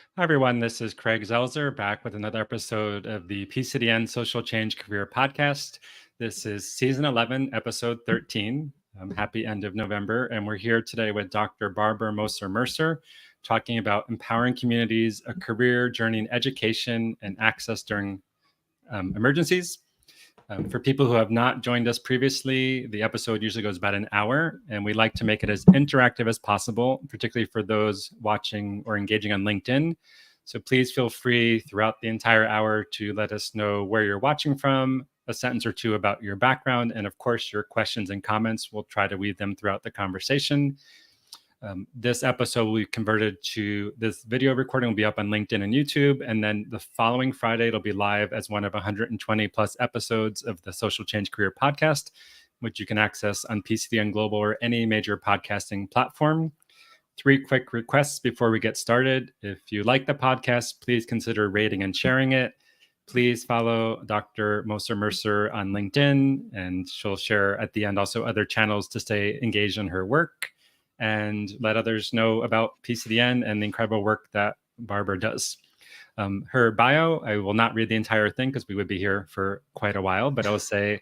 Hi, everyone. This is Craig Zelzer back with another episode of the PCDN Social Change Career Podcast. This is season 11, episode 13. Happy end of November. And we're here today with Dr. Barbara Moser-Mercer talking about empowering communities, a career journey in education and access during emergencies. For people who have not joined us previously, the episode usually goes about an hour, and we like to make it as interactive as possible, particularly for those watching or engaging on LinkedIn. So please feel free throughout the entire hour to let us know where you're watching from, a sentence or two about your background, and of course, your questions and comments. We'll try to weave them throughout the conversation. This episode will be converted to this video recording will be up on LinkedIn and YouTube. And then the following Friday, it'll be live as one of 120 plus episodes of the Social Change Career Podcast, which you can access on PCDN Global or any major podcasting platform. 3 quick requests before we get started. If you like the podcast, please consider rating and sharing it. Please follow Dr. Moser-Mercer on LinkedIn, and she'll share at the end also other channels to stay engaged in her work, and let others know about PCDN and the incredible work that Barbara does. Her bio, I will not read the entire thing because we would be here for quite a while, but I'll say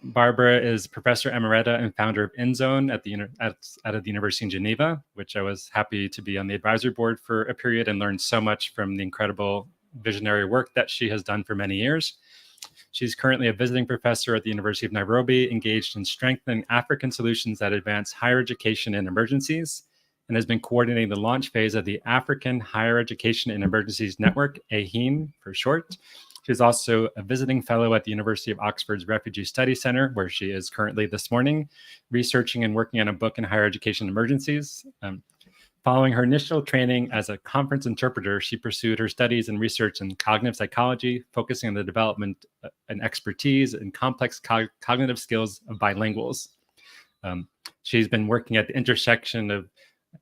Barbara is Professor Emerita and founder of InZone out of the University in Geneva, which I was happy to be on the advisory board for a period and learned so much from the incredible visionary work that she has done for many years. She's currently a visiting professor at the University of Nairobi, engaged in strengthening African solutions that advance higher education in emergencies, and has been coordinating the launch phase of the African Higher Education in Emergencies Network, AHEN for short. She's also a visiting fellow at the University of Oxford's Refugee Study Center, where she is currently this morning, researching and working on a book in higher education emergencies. Following her initial training as a conference interpreter, she pursued her studies and research in cognitive psychology, focusing on the development and expertise in complex cognitive skills of bilinguals. She's been working at the intersection of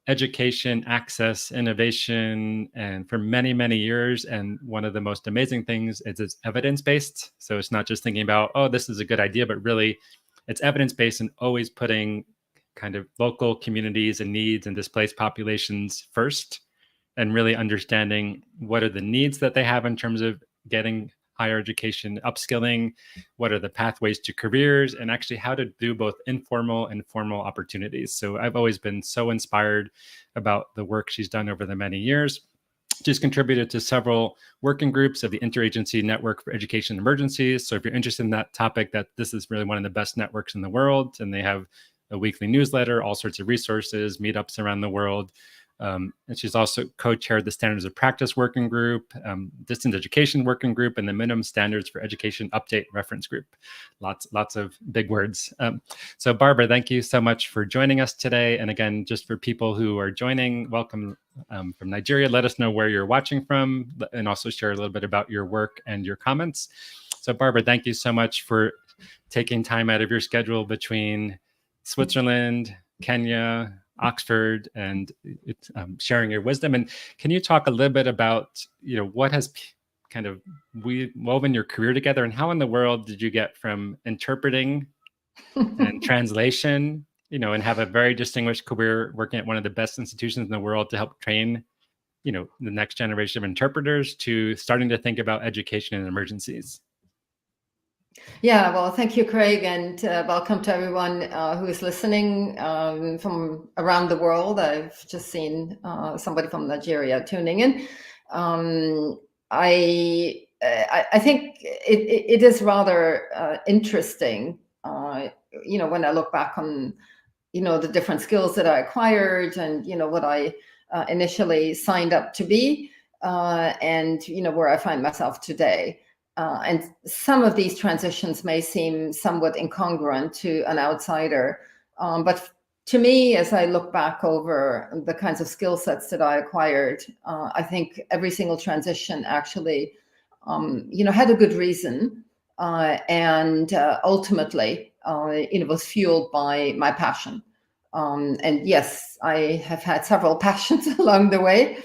education, access, innovation, and for many, many years. And one of the most amazing things is it's evidence-based. So it's not just thinking about, oh, this is a good idea, but really it's evidence-based and always putting kind of local communities and needs and displaced populations first, and really understanding what are the needs that they have in terms of getting higher education, upskilling, what are the pathways to careers, and actually how to do both informal and formal opportunities. So I've always been so inspired about the work she's done over the many years. She's contributed to several working groups of the Interagency Network for Education Emergencies. So if you're interested in that topic, that this is really one of the best networks in the world, and they have a weekly newsletter, all sorts of resources, meetups around the world. And she's also co-chaired the Standards of Practice Working Group, Distance Education Working Group, and the Minimum Standards for Education Update Reference Group. Lots of big words. So Barbara, thank you so much for joining us today. And again, just for people who are joining, welcome from Nigeria. Let us know where you're watching from, and also share a little bit about your work and your comments. So Barbara, thank you so much for taking time out of your schedule between Switzerland, Kenya, Oxford, and sharing your wisdom. And can you talk a little bit about, what has kind of woven your career together, and how in the world did you get from interpreting and translation, and have a very distinguished career working at one of the best institutions in the world to help train, the next generation of interpreters, to starting to think about education in emergencies? Yeah, well, thank you, Craig, and welcome to everyone who is listening from around the world. I've just seen somebody from Nigeria tuning in. I think it is rather interesting, when I look back on, the different skills that I acquired, and what I initially signed up to be, and where I find myself today. And some of these transitions may seem somewhat incongruent to an outsider, but to me, as I look back over the kinds of skill sets that I acquired, I think every single transition actually, had a good reason, and ultimately, was fueled by my passion. And yes, I have had several passions along the way,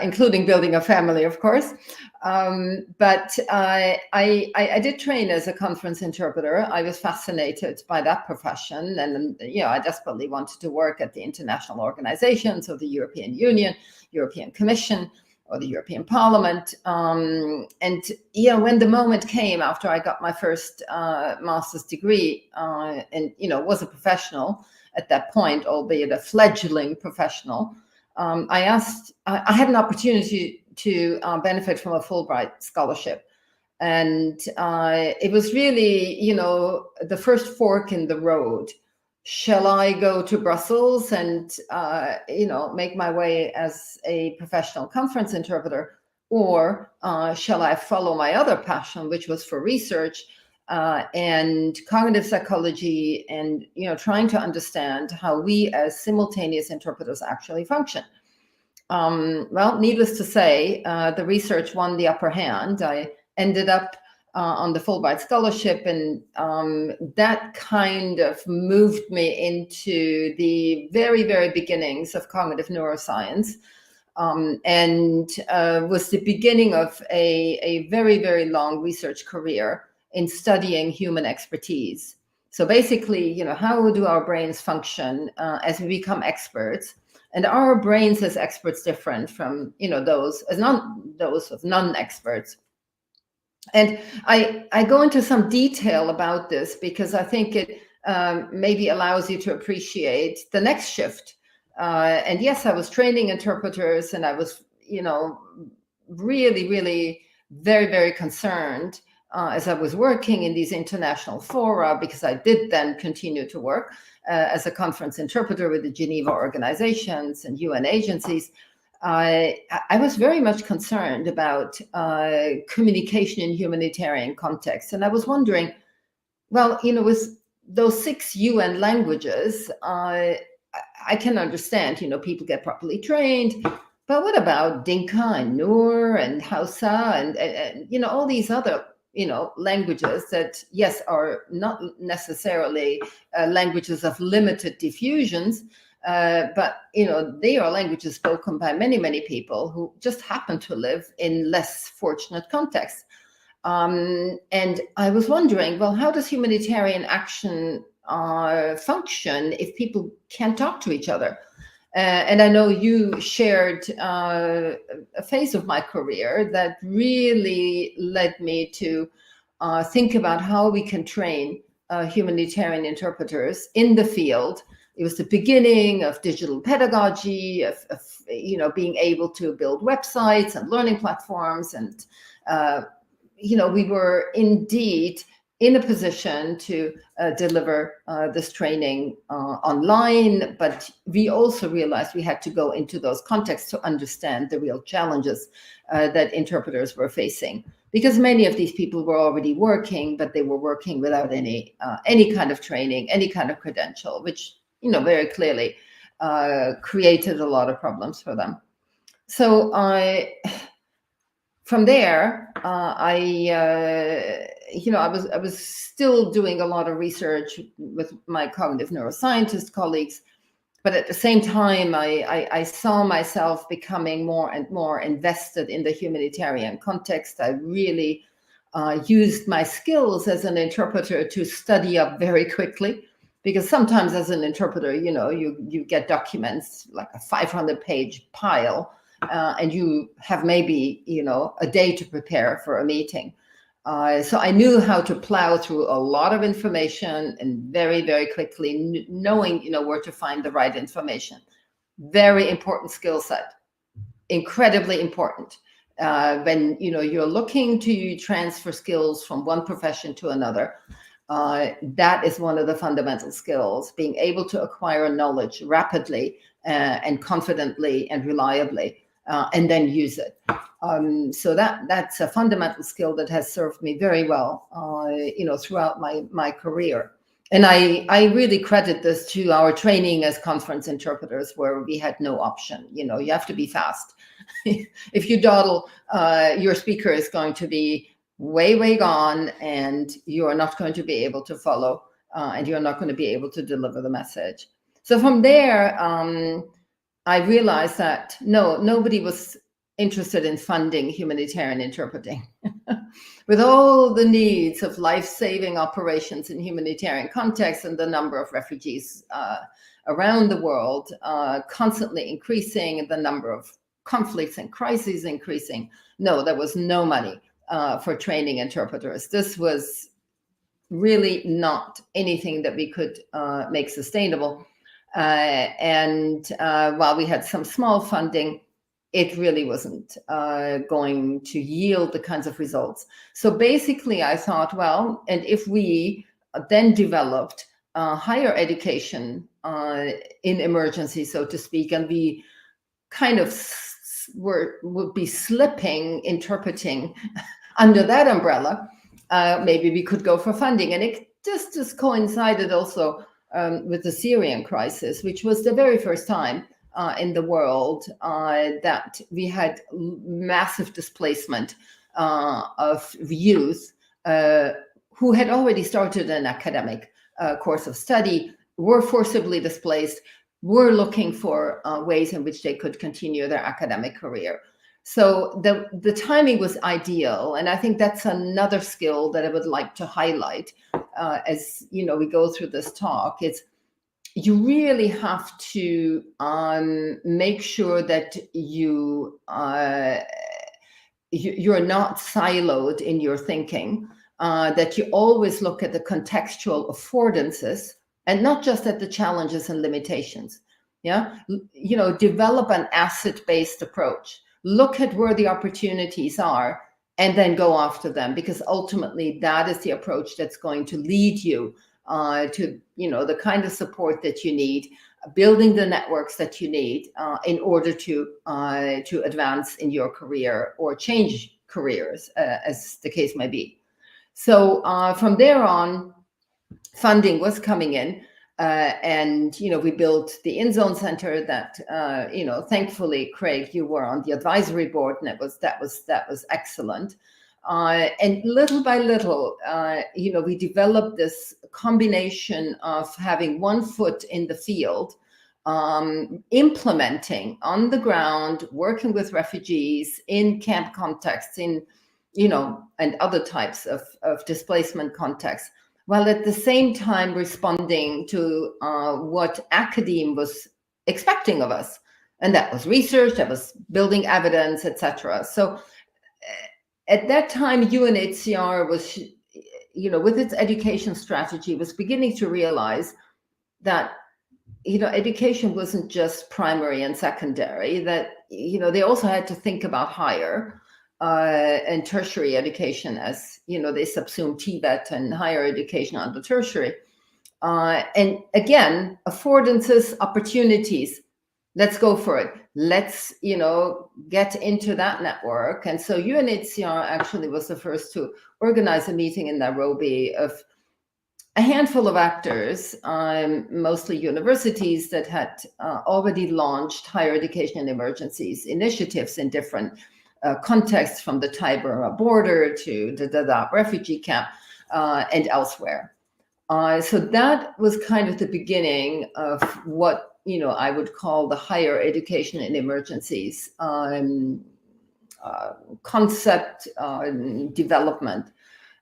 including building a family, of course. But I did train as a conference interpreter. I was fascinated by that profession, and I desperately wanted to work at the international organizations of the European Union, European Commission, or the European Parliament. And when the moment came after I got my first master's degree, and was a professional at that point, albeit a fledgling professional, I had an opportunity to benefit from a Fulbright scholarship. And it was really, the first fork in the road. Shall I go to Brussels and, make my way as a professional conference interpreter, or shall I follow my other passion, which was for research and cognitive psychology, and trying to understand how we as simultaneous interpreters actually function? Well, needless to say, the research won the upper hand. I ended up on the Fulbright scholarship, and that kind of moved me into the very, very beginnings of cognitive neuroscience, and was the beginning of a very, very long research career in studying human expertise. So basically, how do our brains function as we become experts? And are our brains as experts different from those of non-experts? And I go into some detail about this because I think it maybe allows you to appreciate the next shift. And yes, I was training interpreters, and I was really, really very, very concerned as I was working in these international fora, because I did then continue to work as a conference interpreter with the Geneva organizations and UN agencies. I was very much concerned about communication in humanitarian contexts. And I was wondering, well, with those 6 UN languages, I can understand, people get properly trained. But what about Dinka and Nur and Hausa and all these other languages that, yes, are not necessarily languages of limited diffusions, but they are languages spoken by many, many people who just happen to live in less fortunate contexts. And I was wondering, well, how does humanitarian action function if people can't talk to each other? And I know you shared a phase of my career that really led me to think about how we can train humanitarian interpreters in the field. It was the beginning of digital pedagogy, of being able to build websites and learning platforms, and we were indeed in a position to deliver this training online, but we also realized we had to go into those contexts to understand the real challenges that interpreters were facing, because many of these people were already working, but they were working without any kind of training, any kind of credential, which very clearly created a lot of problems for them. So from there, I was still doing a lot of research with my cognitive neuroscientist colleagues, but at the same time, I saw myself becoming more and more invested in the humanitarian context. I really used my skills as an interpreter to study up very quickly, because sometimes as an interpreter, you get documents like a 500-page pile, and you have maybe, a day to prepare for a meeting. So I knew how to plow through a lot of information and very, very quickly, knowing, where to find the right information. Very important skill set, incredibly important. When, you're looking to transfer skills from one profession to another, that is one of the fundamental skills, being able to acquire knowledge rapidly and confidently and reliably, and then use it. So that's a fundamental skill that has served me very well, throughout my career. And I really credit this to our training as conference interpreters, where we had no option. You have to be fast. If you dawdle, your speaker is going to be way gone, and you are not going to be able to follow, and you're not going to be able to deliver the message. So from there, I realized that nobody was interested in funding humanitarian interpreting. With all the needs of life-saving operations in humanitarian contexts and the number of refugees around the world constantly increasing, the number of conflicts and crises increasing. No, there was no money for training interpreters. This was really not anything that we could make sustainable. And while we had some small funding, it really wasn't going to yield the kinds of results. So basically, I thought, well, and if we then developed higher education in emergency, so to speak, and we kind of would be slipping interpreting under that umbrella, maybe we could go for funding. And it just coincided also with the Syrian crisis, which was the very first time in the world that we had massive displacement of youth who had already started an academic course of study, were forcibly displaced, were looking for ways in which they could continue their academic career. So the timing was ideal, and I think that's another skill that I would like to highlight as we go through this talk. It's you really have to make sure that you're not siloed in your thinking, that you always look at the contextual affordances and not just at the challenges and limitations. Yeah, develop an asset-based approach. Look at where the opportunities are and then go after them, because ultimately that is the approach that's going to lead you to the kind of support that you need, building the networks that you need in order to advance in your career or change careers, as the case may be. So from there on, funding was coming in. And we built the InZone Center that thankfully, Craig, you were on the advisory board, and that was excellent. And little by little, we developed this combination of having one foot in the field, implementing on the ground, working with refugees in camp contexts, in and other types of displacement contexts, while at the same time responding to what academe was expecting of us. And that was research, that was building evidence, etc. So at that time, UNHCR was, with its education strategy, was beginning to realize that, education wasn't just primary and secondary, that, they also had to think about higher and tertiary education, as they subsume TVET and higher education under tertiary. And again, affordances, opportunities, let's go for it. Let's, get into that network. And so UNHCR actually was the first to organize a meeting in Nairobi of a handful of actors, mostly universities that had already launched higher education and emergencies initiatives in different contexts, from the Tiber border to the Dadaab refugee camp and elsewhere. So that was kind of the beginning of what I would call the higher education and emergencies concept development.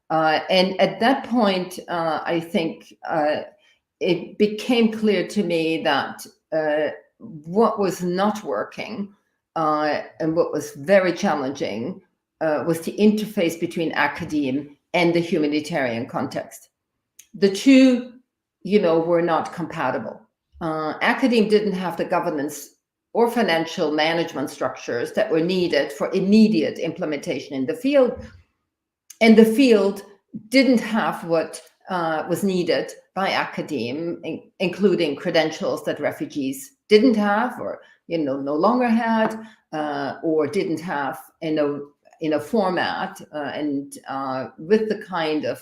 And at that point, I think it became clear to me that what was not working and what was very challenging was the interface between academe and the humanitarian context. The two, were not compatible. Academe didn't have the governance or financial management structures that were needed for immediate implementation in the field. And the field didn't have what was needed by academe, including credentials that refugees didn't have, or no longer had, or didn't have in a format and with the kind of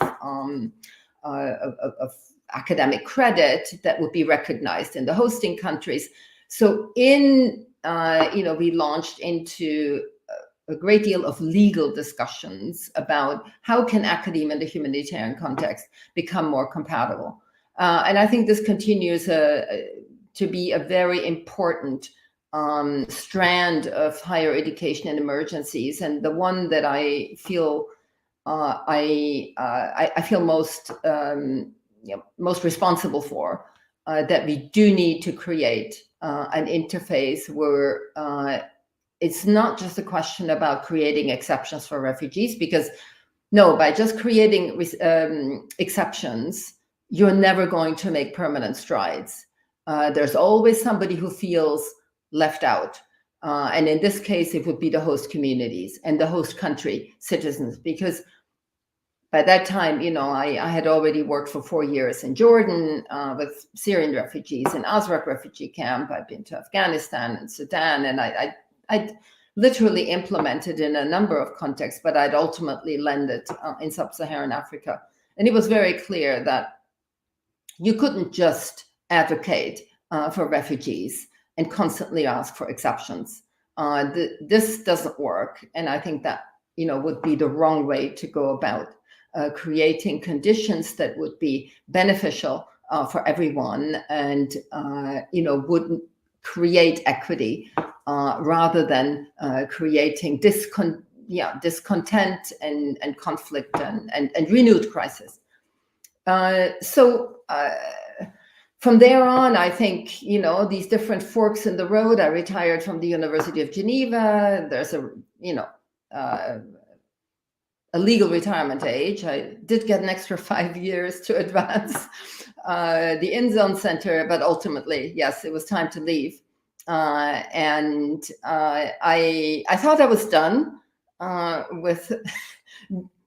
academic credit that would be recognized in the hosting countries. So we launched into a great deal of legal discussions about how can academe and the humanitarian context become more compatible. And I think this continues to be a very important strand of higher education and emergencies, and the one that I feel I feel most most responsible for. That we do need to create an interface where it's not just a question about creating exceptions for refugees, because no, by just creating exceptions, you're never going to make permanent strides. There's always somebody who feels left out. And in this case, it would be the host communities and the host country citizens, because by that time, I had already worked for 4 years in Jordan with Syrian refugees in Azraq refugee camp. I've been to Afghanistan and Sudan, and I'd literally implemented in a number of contexts, but I'd ultimately landed in sub-Saharan Africa. And it was very clear that you couldn't just advocate for refugees and constantly ask for exceptions. This doesn't work. And I think that, would be the wrong way to go about creating conditions that would be beneficial for everyone and, wouldn't create equity rather than creating discontent and conflict and renewed crisis. So from there on, I think, these different forks in the road. I retired from the University of Geneva. There's a legal retirement age. I did get an extra 5 years to advance the in-zone center, but ultimately, yes, it was time to leave. And I thought I was done with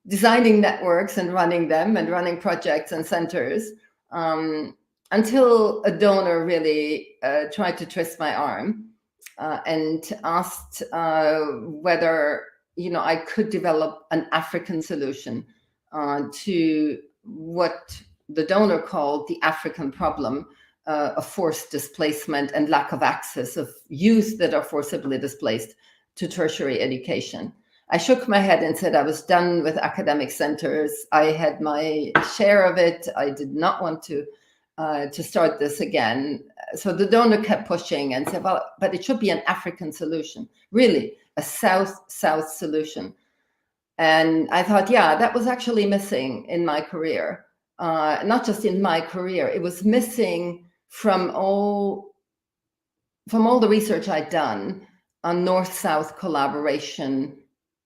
designing networks and running them and running projects and centers until a donor really tried to twist my arm and asked whether I could develop an African solution to what the donor called the African problem of forced displacement and lack of access of youth that are forcibly displaced to tertiary education. I shook my head and said I was done with academic centers. I had my share of it. I did not want to start this again. So the donor kept pushing and said, well, but it should be an African solution, really, a South-South solution. And I thought, yeah, that was actually missing in my career. Not just in my career, it was missing from all the research I'd done on North-South collaboration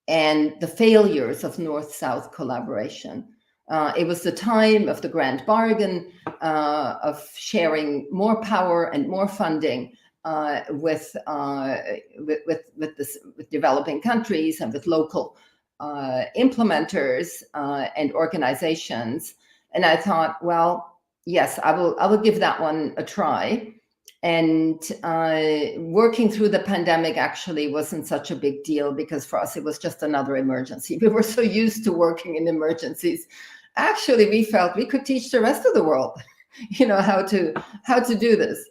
and the failures of North-South collaboration. It was the time of the grand bargain, of sharing more power and more funding with developing countries and with local implementers and organizations. And I thought, well, yes, I will give that one a try. And working through the pandemic actually wasn't such a big deal, because for us it was just another emergency. We were so used to working in emergencies. Actually, we felt we could teach the rest of the world, how to do this.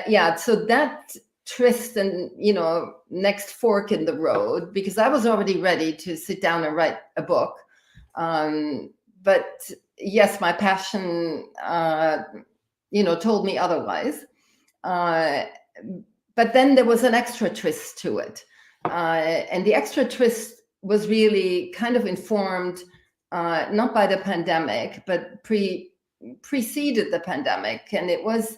Yeah, so that twist and next fork in the road, because I was already ready to sit down and write a book. But yes, my passion told me otherwise. But then there was an extra twist to it. And the extra twist was really kind of informed, not by the pandemic, but preceded the pandemic. And it was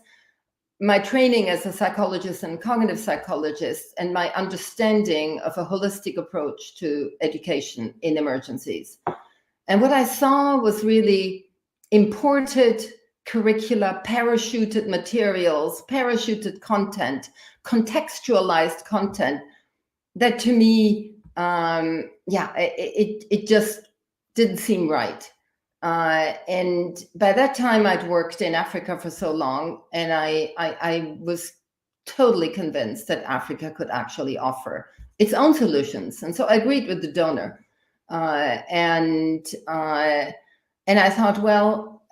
my training as a psychologist and cognitive psychologist and my understanding of a holistic approach to education in emergencies. And what I saw was really imported curricula, parachuted materials, parachuted content, contextualized content that to me, it just didn't seem right. And by that time I'd worked in Africa for so long, and I was totally convinced that Africa could actually offer its own solutions. And so I agreed with the donor. And I thought, well,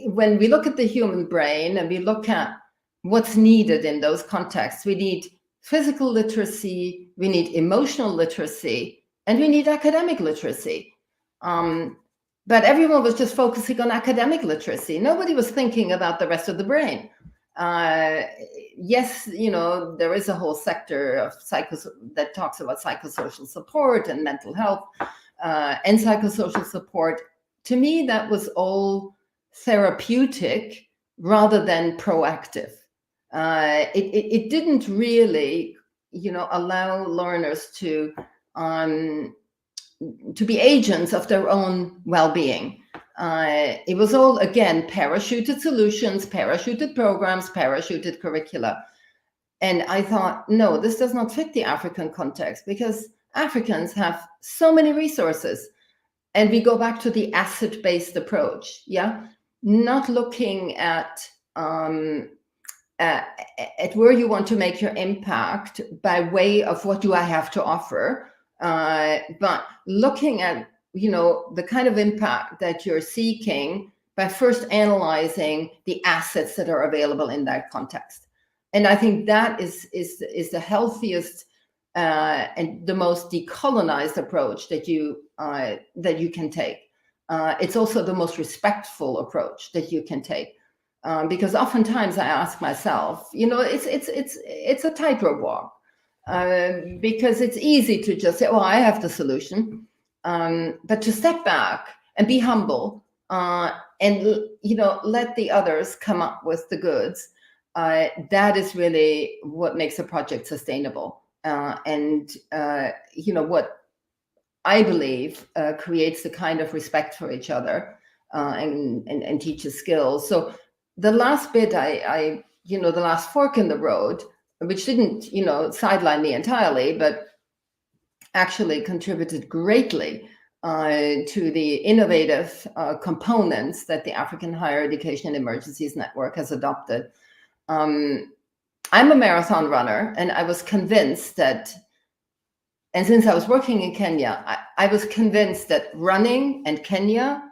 when we look at the human brain and we look at what's needed in those contexts, we need physical literacy, we need emotional literacy, and we need academic literacy. But everyone was just focusing on academic literacy. Nobody was thinking about the rest of the brain. Yes, there is a whole sector of that talks about psychosocial support and mental health and psychosocial support. To me, that was all therapeutic rather than proactive. It didn't really allow learners to be agents of their own well-being. It was all, again, parachuted solutions, parachuted programs, parachuted curricula. And I thought, no, this does not fit the African context, because Africans have so many resources. And we go back to the asset-based approach, not looking at where you want to make your impact by way of what do I have to offer, but looking at the kind of impact that you're seeking by first analyzing the assets that are available in that context. And I think that is the healthiest and the most decolonized approach that you can take. It's also the most respectful approach that you can take. Because oftentimes I ask myself, it's a tightrope walk, because it's easy to just say, "Oh, I have the solution," but to step back and be humble, and let the others come up with the goods. That is really what makes a project sustainable, and what I believe creates the kind of respect for each other, and teaches skills. So the last bit, the last fork in the road, which didn't, sideline me entirely, but actually contributed greatly to the innovative components that the African Higher Education Emergencies Network has adopted. I'm a marathon runner, and I was convinced that, and since I was working in Kenya, I was convinced that running and Kenya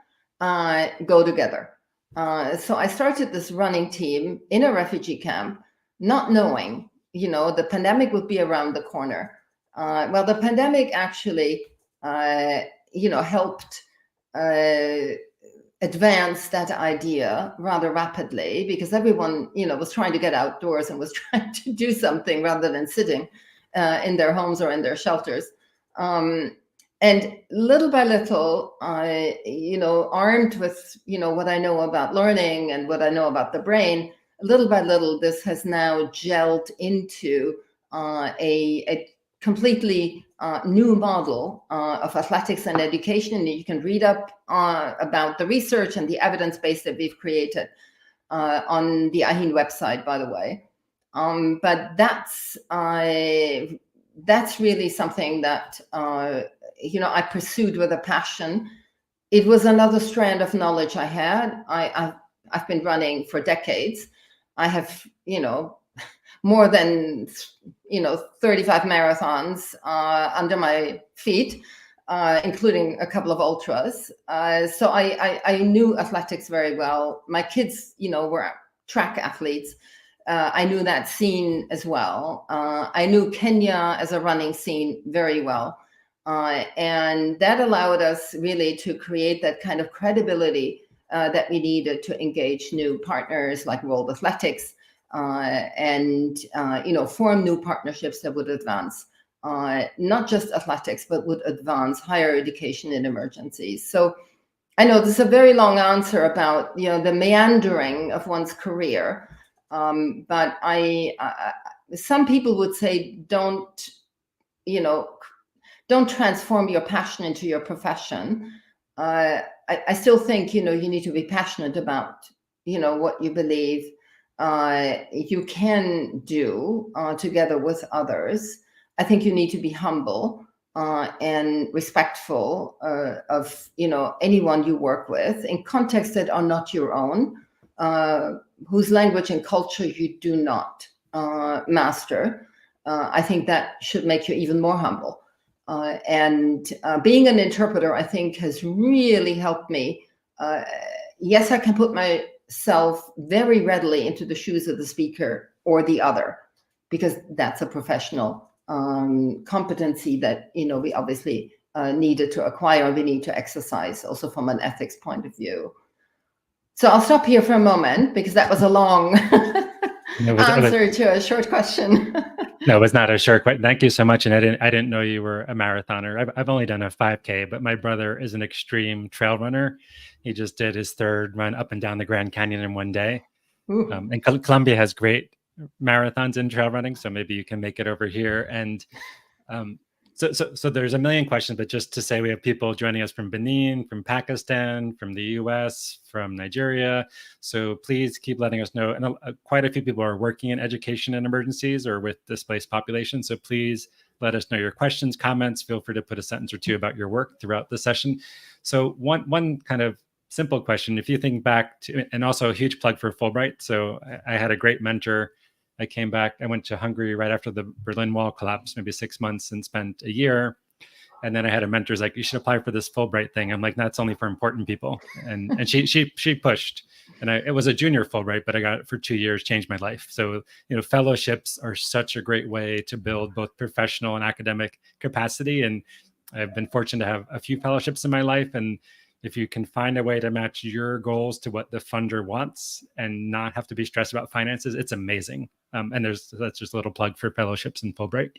go together. So I started this running team in a refugee camp, not knowing, the pandemic would be around the corner. Well, the pandemic actually, helped advance that idea rather rapidly, because everyone, was trying to get outdoors and was trying to do something rather than sitting in their homes or in their shelters. And little by little, armed with, what I know about learning and what I know about the brain, little by little, this has now gelled into a completely new model of athletics and education. And you can read up about the research and the evidence base that we've created on the IHEN website, by the way. But that's really something that I pursued with a passion. It was another strand of knowledge I had. I've been running for decades. I have more than 35 marathons under my feet, including a couple of ultras. So I knew athletics very well. My kids, were track athletes. I knew that scene as well. I knew Kenya as a running scene very well. And that allowed us really to create that kind of credibility that we needed to engage new partners like World Athletics, and form new partnerships that would advance not just athletics, but would advance higher education in emergencies. So I know this is a very long answer about the meandering of one's career. But some people would say, don't transform your passion into your profession. I still think, you need to be passionate about, what you believe you can do together with others. I think you need to be humble and respectful of, anyone you work with in contexts that are not your own, whose language and culture you do not master. I think that should make you even more humble. And being an interpreter, I think, has really helped me. Yes, I can put myself very readily into the shoes of the speaker or the other, because that's a professional competency that, we obviously needed to acquire, we need to exercise also from an ethics point of view. So I'll stop here for a moment, because that was a long answer to a short question. No, it was not a short question. Thank you so much. And I didn't know you were a marathoner. I've only done a 5K, but my brother is an extreme trail runner. He just did his third run up and down the Grand Canyon in one day. And Colombia has great marathons in trail running, so maybe you can make it over here. And so there's a million questions, but just to say, we have people joining us from Benin, from Pakistan, from the US, from Nigeria. So please keep letting us know. And quite a few people are working in education and emergencies or with displaced populations. So please let us know your questions, comments. Feel free to put a sentence or two about your work throughout the session. So one kind of simple question, if you think back to, and also a huge plug for Fulbright. So I had a great mentor. I came back, I went to Hungary right after the Berlin Wall collapsed, maybe 6 months, and spent a year. And then I had a mentor's like, you should apply for this Fulbright thing. I'm like, that's only for important people. And she pushed. And it was a junior Fulbright, but I got it for 2 years, changed my life. So, fellowships are such a great way to build both professional and academic capacity. And I've been fortunate to have a few fellowships in my life. And if you can find a way to match your goals to what the funder wants and not have to be stressed about finances, it's amazing. And that's just a little plug for fellowships and Fulbright.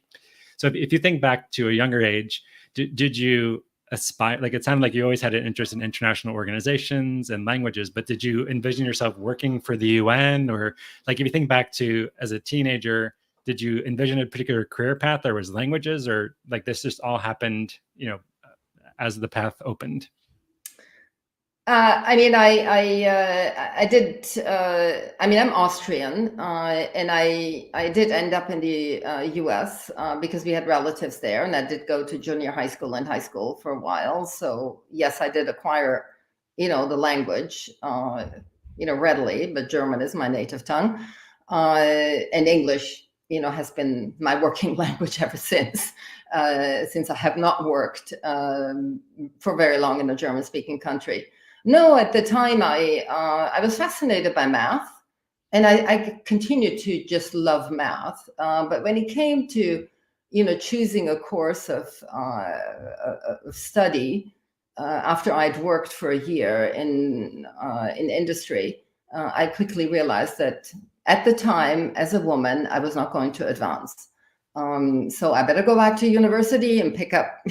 So if you think back to a younger age, did you aspire, like it sounded like you always had an interest in international organizations and languages, but did you envision yourself working for the UN? Or like if you think back to as a teenager, did you envision a particular career path, or was languages, or like this just all happened, as the path opened? I did. I'm Austrian, and I did end up in the U.S. Because we had relatives there, and I did go to junior high school and high school for a while. So yes, I did acquire, the language, readily. But German is my native tongue, and English, has been my working language ever since I have not worked for very long in a German-speaking country. No, at the time I was fascinated by math, and I continued to just love math. But when it came to, choosing a course of study after I'd worked for a year in industry, I quickly realized that at the time, as a woman, I was not going to advance. So I better go back to university and pick up,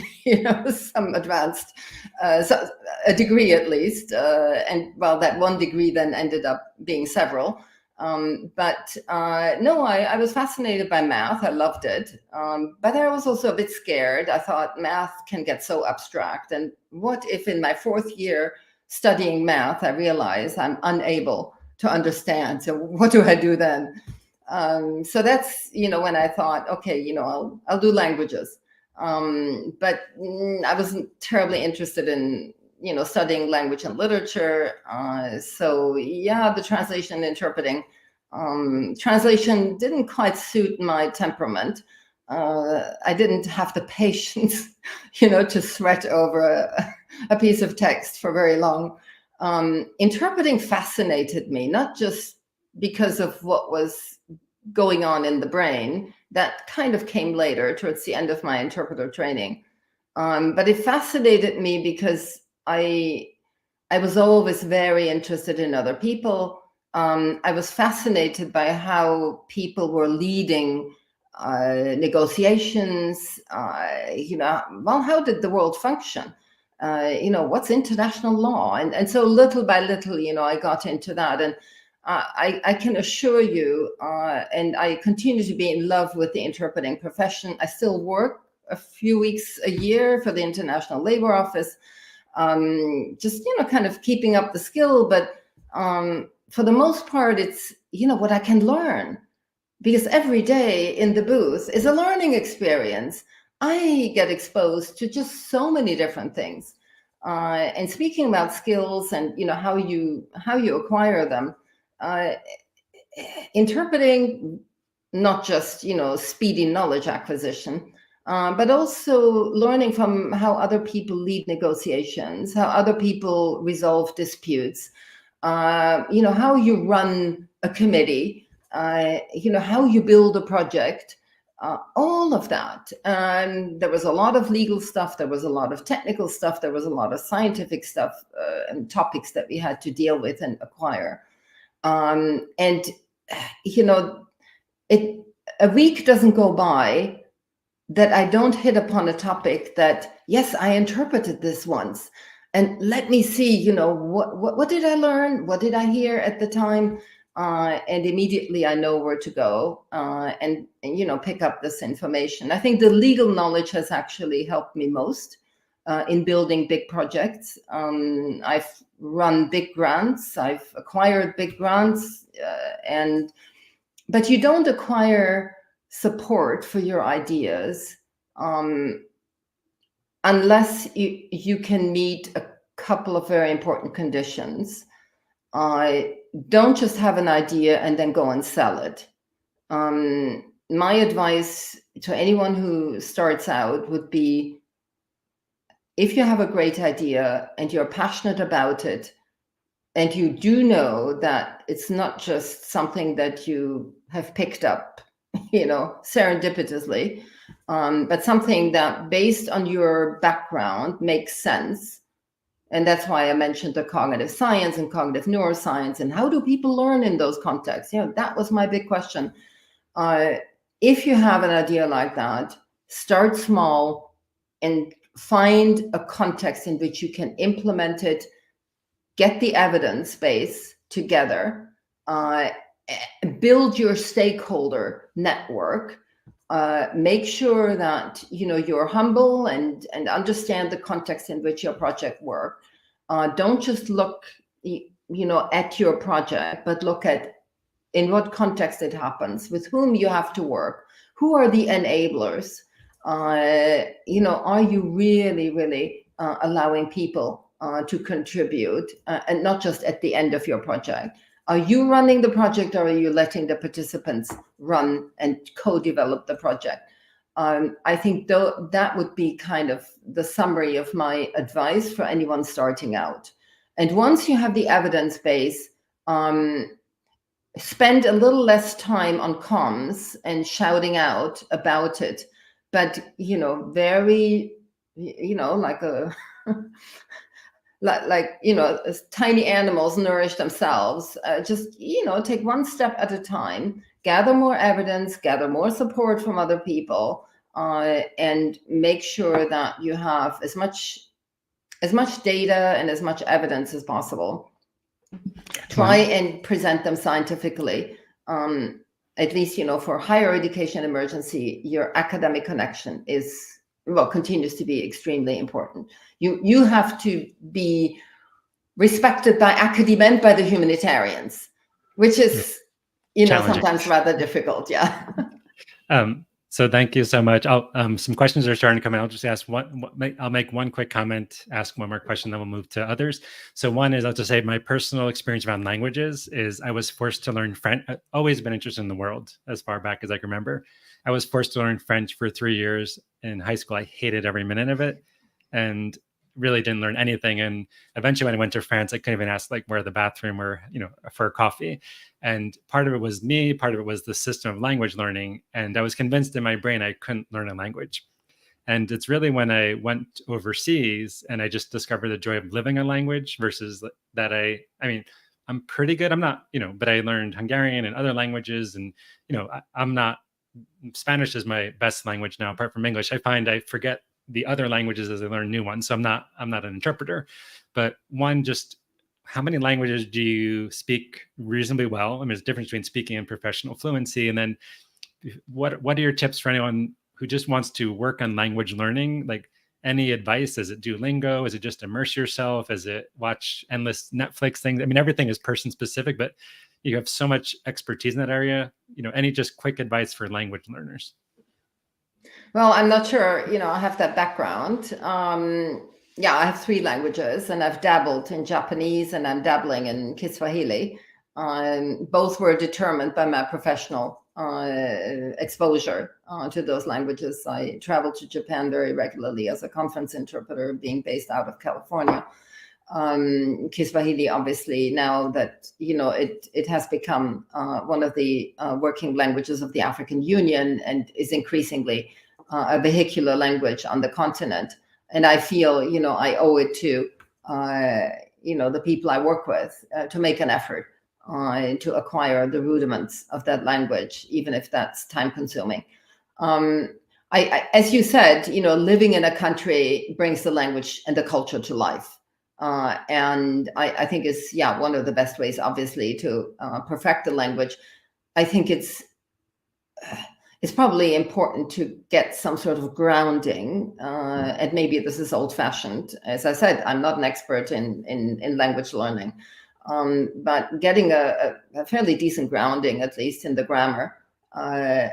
some advanced, a degree at least. And well, that one degree then ended up being several. But I was fascinated by math. I loved it. But I was also a bit scared. I thought math can get so abstract. And what if in my 4th year studying math, I realized I'm unable to understand? So what do I do then? So that's, when I thought, okay, I'll do languages. But I wasn't terribly interested in, studying language and literature. So yeah, the translation and interpreting. Translation didn't quite suit my temperament. I didn't have the patience, to sweat over a piece of text for very long. Interpreting fascinated me, not just because of what was going on in the brain. That kind of came later, towards the end of my interpreter training. But it fascinated me because I was always very interested in other people. I was fascinated by how people were leading negotiations. How did the world function? What's international law? And so little by little, I got into that. And I can assure you, and I continue to be in love with the interpreting profession. I still work a few weeks a year for the International Labor Office, just, kind of keeping up the skill. But for the most part, it's, what I can learn, because every day in the booth is a learning experience. I get exposed to just so many different things. And speaking about skills and, how you acquire them, interpreting, not just, speedy knowledge acquisition, but also learning from how other people lead negotiations, how other people resolve disputes, how you run a committee, how you build a project, all of that. And there was a lot of legal stuff, there was a lot of technical stuff, there was a lot of scientific stuff and topics that we had to deal with and acquire. And a week doesn't go by that I don't hit upon a topic that, yes, I interpreted this once, and let me see, what did I learn? What did I hear at the time? and immediately I know where to go and pick up this information. I think the legal knowledge has actually helped me most in building big projects. I've run big grants, I've acquired big grants, but you don't acquire support for your ideas unless you can meet a couple of very important conditions. Don't just have an idea and then go and sell it. My advice to anyone who starts out would be, if you have a great idea and you're passionate about it, and you do know that it's not just something that you have picked up, serendipitously, but something that based on your background makes sense. And that's why I mentioned the cognitive science and cognitive neuroscience and how do people learn in those contexts? That was my big question. If you have an idea like that, start small and find a context in which you can implement it, get the evidence base together, build your stakeholder network, make sure that you're humble and understand the context in which your project works. Don't just look at your project, but look at in what context it happens, with whom you have to work, who are the enablers. Are you really allowing people to contribute, and not just at the end of your project? Are you running the project, or are you letting the participants run and co-develop the project? I think that would be kind of the summary of my advice for anyone starting out. And once you have the evidence base, spend a little less time on comms and shouting out about it, but very like a tiny animals nourish themselves. Just take one step at a time, gather more evidence, gather more support from other people, and make sure that you have as much data and as much evidence as possible. Try and present them scientifically. At least for higher education emergency, your academic connection continues to be extremely important. You have to be respected by academia and by the humanitarians, which is sometimes rather difficult. Yeah. So thank you so much. Some questions are starting to come in. I'll just ask I'll make one quick comment, ask one more question, then we'll move to others. So one is, I'll just say my personal experience around languages is I was forced to learn French. I've always been interested in the world as far back as I can remember. I was forced to learn French for 3 years in high school. I hated every minute of it and really didn't learn anything. And eventually when I went to France, I couldn't even ask where the bathroom or, for coffee. And part of it was me, part of it was the system of language learning. And I was convinced in my brain I couldn't learn a language. And it's really when I went overseas and I just discovered the joy of living a language versus that I'm pretty good. I'm not, but I learned Hungarian and other languages. And, Spanish is my best language now, apart from English. I find I forget the other languages as I learn new ones. So I'm not an interpreter, but just how many languages do you speak reasonably well? I mean, there's a difference between speaking and professional fluency. And then what are your tips for anyone who just wants to work on language learning? Like, any advice? Is it Duolingo? Is it just immerse yourself? Is it watch endless Netflix things? I mean, everything is person specific, but you have so much expertise in that area. Any just quick advice for language learners? Well, I'm not sure, I have that background. I have 3 languages and I've dabbled in Japanese and I'm dabbling in Kiswahili. Both were determined by my professional exposure to those languages. I travel to Japan very regularly as a conference interpreter, being based out of California. Kiswahili, obviously, now that it has become one of the working languages of the African Union and is increasingly a vehicular language on the continent. And I feel I owe it to the people I work with to make an effort to acquire the rudiments of that language, even if that's time consuming. As you said, living in a country brings the language and the culture to life. And I think is, one of the best ways, obviously, to perfect the language. I think it's probably important to get some sort of grounding, and maybe this is old-fashioned. As I said, I'm not an expert in language learning, but getting a fairly decent grounding, at least in the grammar,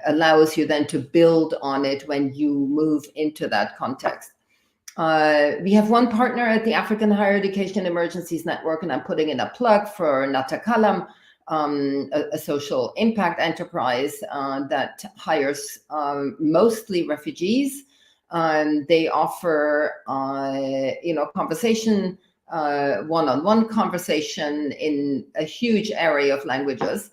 allows you then to build on it when you move into that context. We have one partner at the African Higher Education Emergencies Network, and I'm putting in a plug for Natakalam, a social impact enterprise that hires mostly refugees. They offer, conversation, one-on-one conversation in a huge area of languages.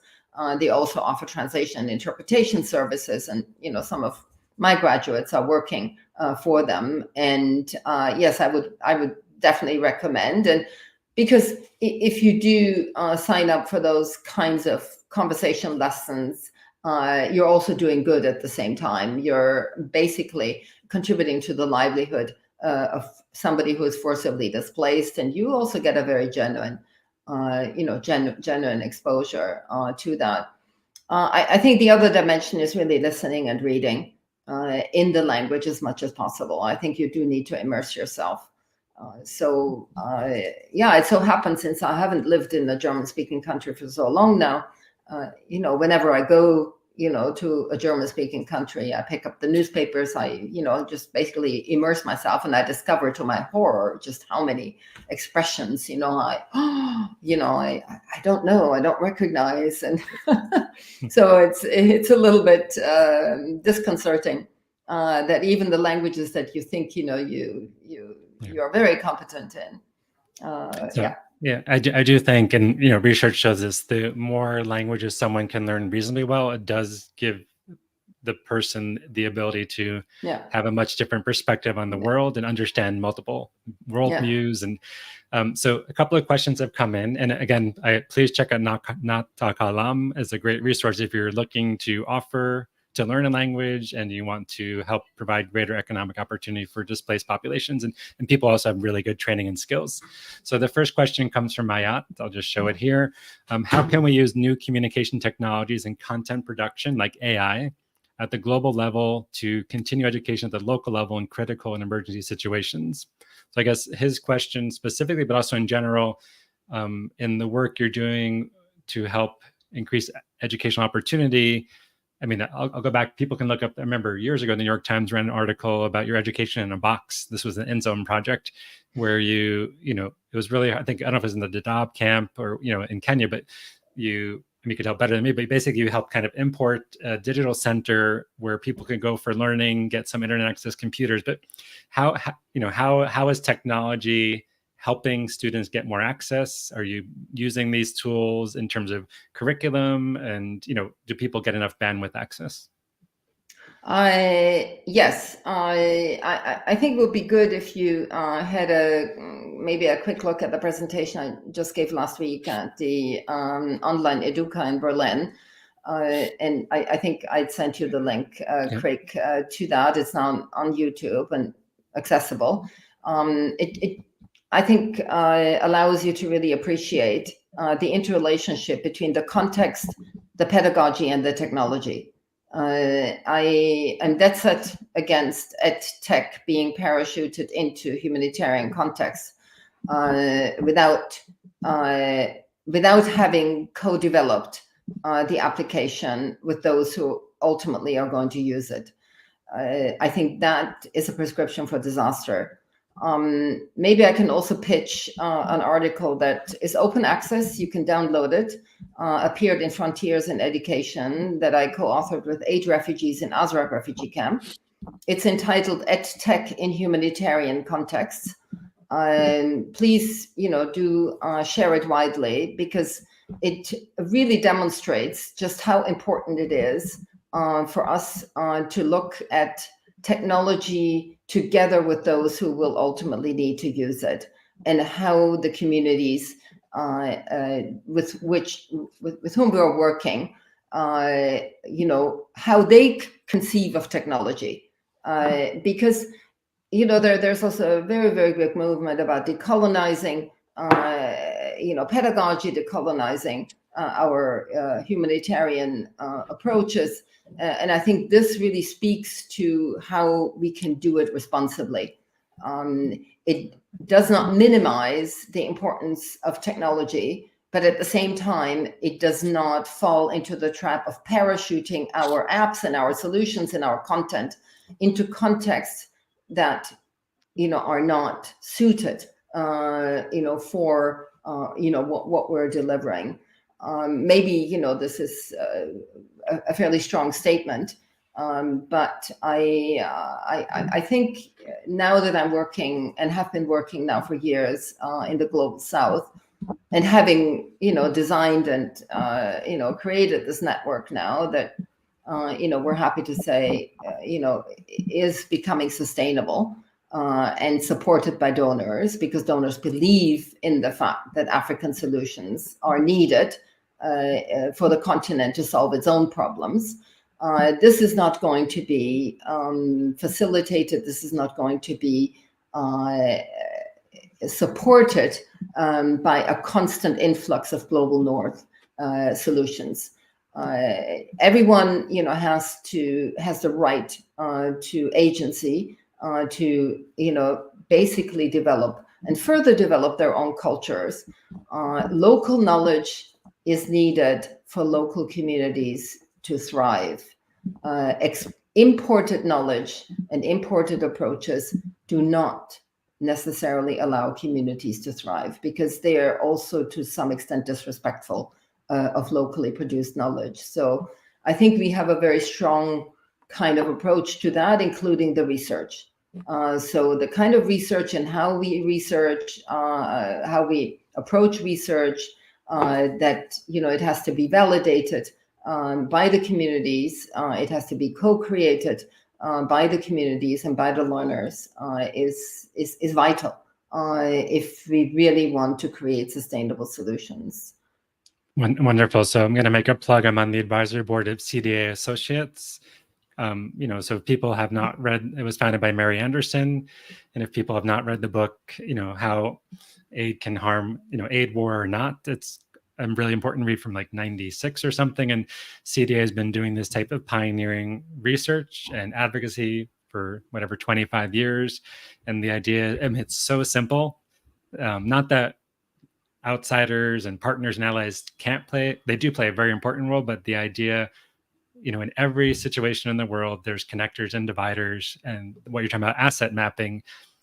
They also offer translation and interpretation services, and some of my graduates are working for them. And yes, I would definitely recommend. And because if you do sign up for those kinds of conversation lessons, you're also doing good at the same time. You're basically contributing to the livelihood of somebody who is forcibly displaced, and you also get a very genuine, genuine exposure to that. I think the other dimension is really listening and reading in the language as much as possible. I think you do need to immerse yourself. It so happens, since I haven't lived in a German-speaking country for so long now, whenever I go, to a German-speaking country, I pick up the newspapers, I, just basically immerse myself, and I discover to my horror just how many expressions, I don't know, I don't recognize. And so it's a little bit disconcerting that even the languages that you think, you're very competent in. Yeah, I do think, and research shows this, the more languages someone can learn reasonably well, it does give the person the ability to have a much different perspective on the world and understand multiple worldviews. And so a couple of questions have come in. And again, please check out Natakalam as a great resource if you're looking to learn a language and you want to help provide greater economic opportunity for displaced populations. And people also have really good training and skills. So the first question comes from Mayat. I'll just show it here. How can we use new communication technologies and content production like AI at the global level to continue education at the local level in critical and emergency situations? So I guess his question specifically, but also in general, in the work you're doing to help increase educational opportunity. I mean, I'll go back. People can look up. I remember years ago, the New York Times ran an article about your education in a box. This was an End Zone project where it was really, I don't know if it was in the Dadaab camp or, in Kenya, but you could help better than me, but basically you help kind of import a digital center where people can go for learning, get some internet access, computers. But how is technology helping students get more access? Are you using these tools in terms of curriculum, and do people get enough bandwidth access? Yes, I think it would be good if you had maybe a quick look at the presentation I just gave last week at the online Educa in Berlin. And I think I'd sent you the link, Craig, to that. It's now on YouTube and accessible. It I think allows you to really appreciate the interrelationship between the context, the pedagogy, and the technology. I am dead set against ed-tech being parachuted into humanitarian contexts without having co-developed the application with those who ultimately are going to use it. I think that is a prescription for disaster. Maybe I can also pitch an article that is open access. You can download it. Appeared in Frontiers in Education, that I co-authored with 8 refugees in Azraq refugee camp. It's entitled "EdTech in Humanitarian Contexts." Please, do share it widely, because it really demonstrates just how important it is for us to look at technology together with those who will ultimately need to use it, and how the communities with whom we are working, how they conceive of technology, because there's also a very, very big movement about decolonizing, pedagogy, decolonizing our humanitarian approaches. And I think this really speaks to how we can do it responsibly. It does not minimize the importance of technology, but at the same time, it does not fall into the trap of parachuting our apps and our solutions and our content into contexts that are not suited for what we're delivering. Maybe this is a fairly strong statement, but I think now that I'm working and have been working now for years in the global South, and having designed and created this network now that we're happy to say is becoming sustainable and supported by donors, because donors believe in the fact that African solutions are needed for the continent to solve its own problems. This is not going to be facilitated. This is not going to be supported by a constant influx of global North solutions. Everyone, has the right to agency to, basically develop and further develop their own cultures. Local knowledge is needed for local communities to thrive. Imported knowledge and imported approaches do not necessarily allow communities to thrive, because they are also to some extent disrespectful of locally produced knowledge. So I think we have a very strong kind of approach to that, including the research. So the kind of research and how we research, how we approach research, that it has to be validated by the communities. It has to be co-created by the communities and by the learners is vital if we really want to create sustainable solutions. Wonderful. So I'm going to make a plug. I'm on the advisory board of CDA Associates. So if people have not read, it was founded by Mary Anderson. And if people have not read the book, how aid can harm, aid, war or not, it's a really important read from like 96 or something. And CDA has been doing this type of pioneering research and advocacy for 25 years. And the idea, it's so simple. Not that outsiders and partners and allies they do play a very important role, but the idea, in every situation in the world, there's connectors and dividers, and what you're talking about, asset mapping,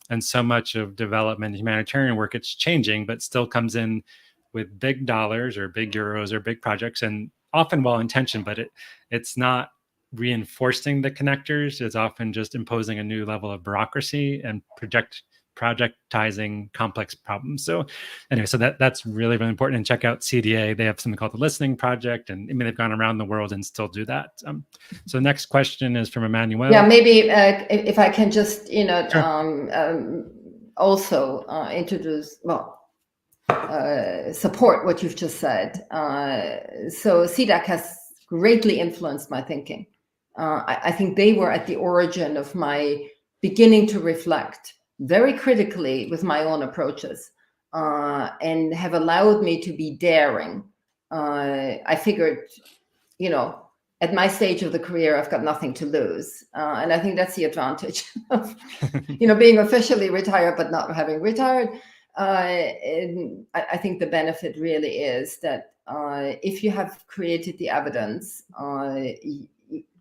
and so much of development, humanitarian work, it's changing, but still comes in with big dollars or big euros or big projects, and often well-intentioned, but it's not reinforcing the connectors. It's often just imposing a new level of bureaucracy and projectizing complex problems. So anyway, so that's really, really important. And check out CDA. They have something called the Listening Project, and they've gone around the world and still do that. So next question is from Emmanuel. Yeah, maybe if I can just, Sure. Also introduce, support what you've just said. So CDAC has greatly influenced my thinking. I think they were at the origin of my beginning to reflect very critically with my own approaches, and have allowed me to be daring. I figured, at my stage of the career, I've got nothing to lose. And I think that's the advantage of, being officially retired, but not having retired. And I think the benefit really is that if you have created the evidence,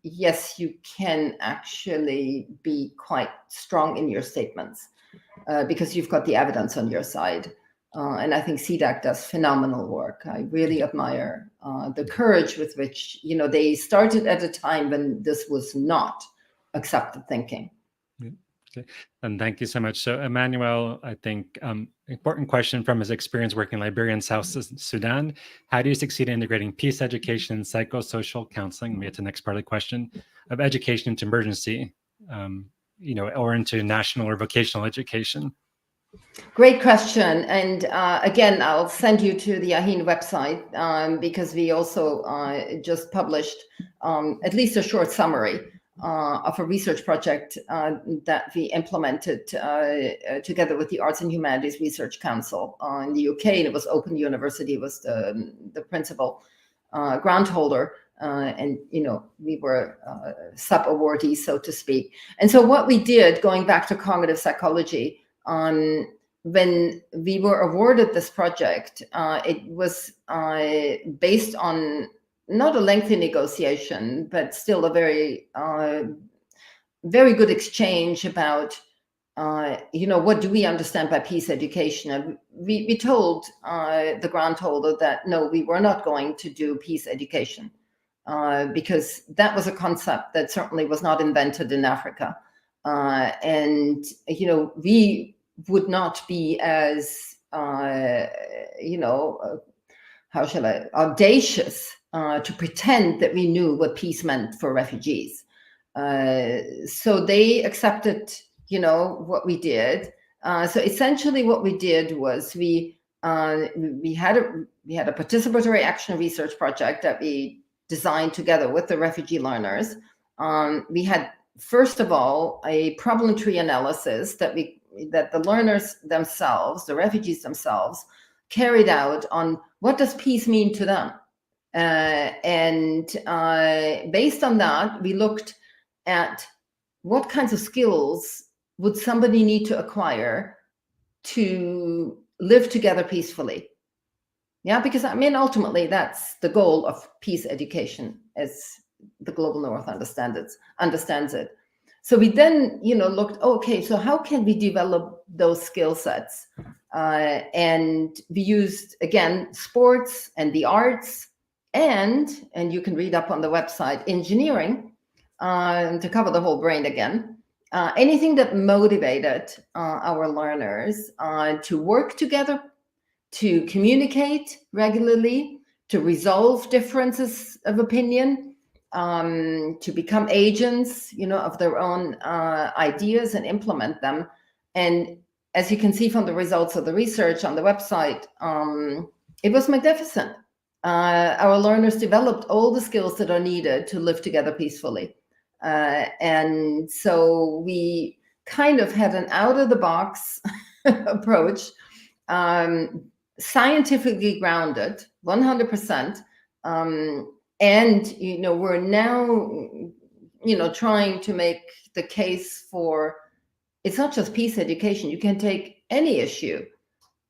yes, you can actually be quite strong in your statements because you've got the evidence on your side. And I think CDAC does phenomenal work. I really admire the courage with which, they started at a time when this was not accepted thinking. Okay. And thank you so much. So Emmanuel, I think important question from his experience working in Liberia and South Sudan. How do you succeed in integrating peace education, psychosocial counseling, maybe it's the next part of the question, of education into emergency, or into national or vocational education? Great question. And again, I'll send you to the AHIN website because we also just published at least a short summary of a research project that we implemented together with the Arts and Humanities Research Council in the UK, and it was Open University was the principal grant holder, and we were sub-awardees, so to speak. And so what we did, going back to cognitive psychology, when we were awarded this project, it was based on not a lengthy negotiation, but still a very, very good exchange about, what do we understand by peace education? And we told the grant holder that, no, we were not going to do peace education because that was a concept that certainly was not invented in Africa. And, we would not be as, audacious to pretend that we knew what peace meant for refugees. So they accepted, what we did. So essentially what we did was we had a participatory action research project that we designed together with the refugee learners. We had, first of all, a problem tree analysis that the learners themselves, the refugees themselves, carried out on what does peace mean to them. And based on that, we looked at what kinds of skills would somebody need to acquire to live together peacefully. Yeah, because ultimately that's the goal of peace education as the Global North understands it. So we then, looked, okay, so how can we develop those skill sets? And we used, again, sports and the arts and you can read up on the website, engineering, to cover the whole brain again. Anything that motivated our learners to work together, to communicate regularly, to resolve differences of opinion, to become agents, of their own ideas and implement them. And as you can see from the results of the research on the website, it was magnificent. Our learners developed all the skills that are needed to live together peacefully. And so we kind of had an out-of-the-box approach, scientifically grounded, 100%. And, we're now, trying to make the case for, it's not just peace education. You can take any issue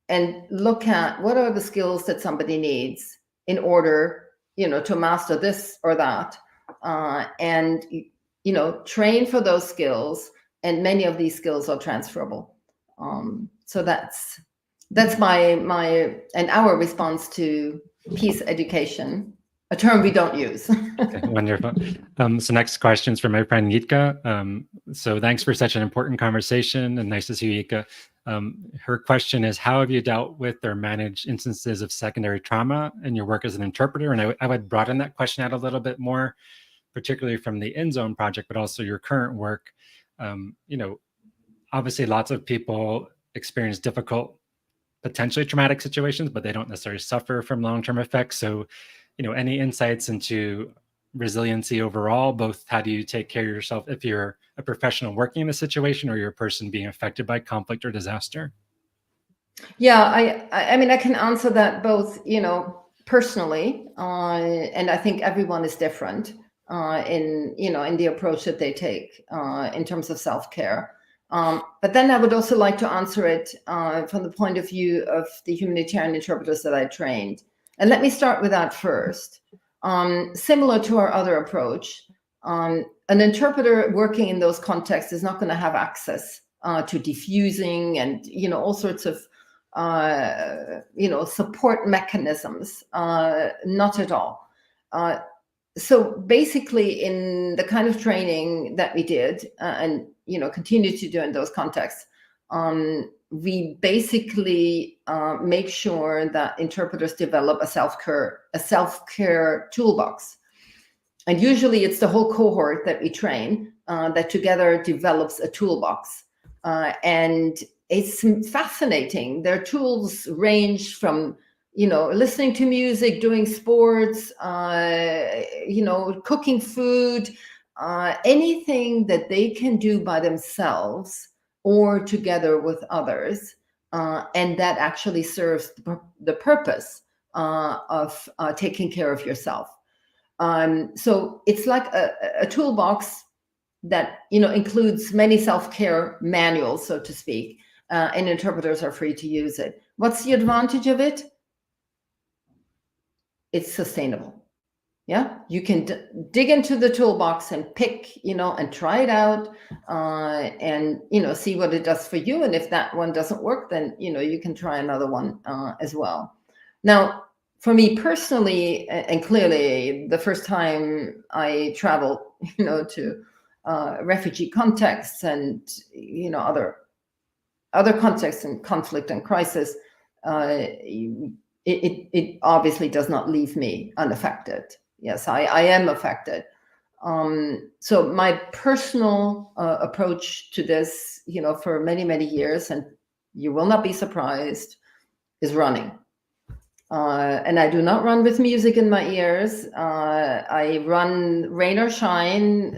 and look at what are the skills that somebody needs in order, to master this or that. And, train for those skills. And many of these skills are transferable. So that's my and our response to peace education, a term we don't use. Okay, wonderful. So next question's from my friend Yitka. So thanks for such an important conversation, and nice to see you, Yitka. Her question is, how have you dealt with or managed instances of secondary trauma in your work as an interpreter? And I would broaden that question out a little bit more, particularly from the InZone project, but also your current work. Obviously lots of people experience difficult, potentially traumatic situations, but they don't necessarily suffer from long-term effects. So, any insights into resiliency overall, both how do you take care of yourself if you're a professional working in a situation or you're a person being affected by conflict or disaster? Yeah, I can answer that both, personally, and I think everyone is different in the approach that they take in terms of self-care. But then I would also like to answer it from the point of view of the humanitarian interpreters that I trained. And let me start with that first. Similar to our other approach, an interpreter working in those contexts is not going to have access to diffusing and, all sorts of, support mechanisms, not at all. So basically in the kind of training that we did and, continue to do in those contexts, we basically make sure that interpreters develop a self-care toolbox. And usually it's the whole cohort that we train that together develops a toolbox. And it's fascinating. Their tools range from, listening to music, doing sports, cooking food, anything that they can do by themselves or together with others, and that actually serves the purpose of taking care of yourself. So it's like a toolbox that includes many self-care manuals, so to speak, and interpreters are free to use it. What's the advantage of it? It's sustainable. Yeah, you can dig into the toolbox and pick, and try it out, and see what it does for you. And if that one doesn't work, then you can try another one as well. Now, for me personally, and clearly, the first time I traveled, to refugee contexts and other contexts in conflict and crisis, it obviously does not leave me unaffected. Yes, I am affected. So my personal approach to this, for many, many years, and you will not be surprised, is running. And I do not run with music in my ears. I run rain or shine.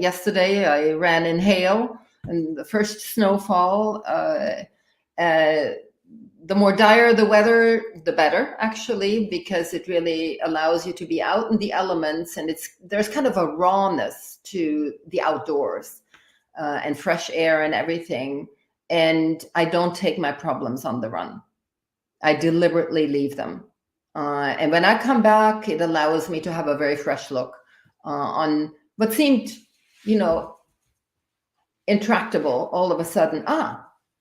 Yesterday I ran in hail and the first snowfall. The more dire the weather, the better, actually, because it really allows you to be out in the elements, and there's kind of a rawness to the outdoors and fresh air and everything. And I don't take my problems on the run. I deliberately leave them. And when I come back, it allows me to have a very fresh look on what seemed, intractable. All of a sudden,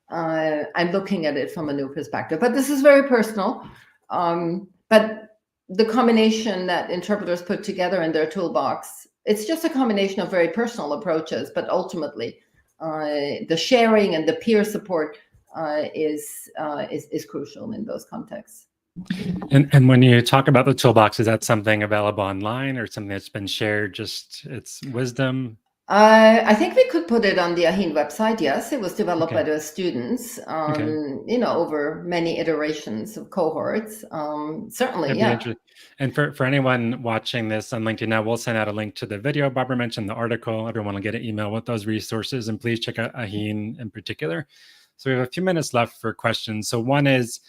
I'm looking at it from a new perspective. But this is very personal. But the combination that interpreters put together in their toolbox, it's just a combination of very personal approaches, but ultimately the sharing and the peer support is crucial in those contexts. And when you talk about the toolbox, is that something available online or something that's been shared, just its wisdom? I think we could put it on the AHIN website. Yes, it was developed by the students, over many iterations of cohorts. Certainly, yeah. And for anyone watching this on LinkedIn now, we'll send out a link to the video. Barbara mentioned the article. Everyone will get an email with those resources, and please check out AHIN in particular. So we have a few minutes left for questions. So one is,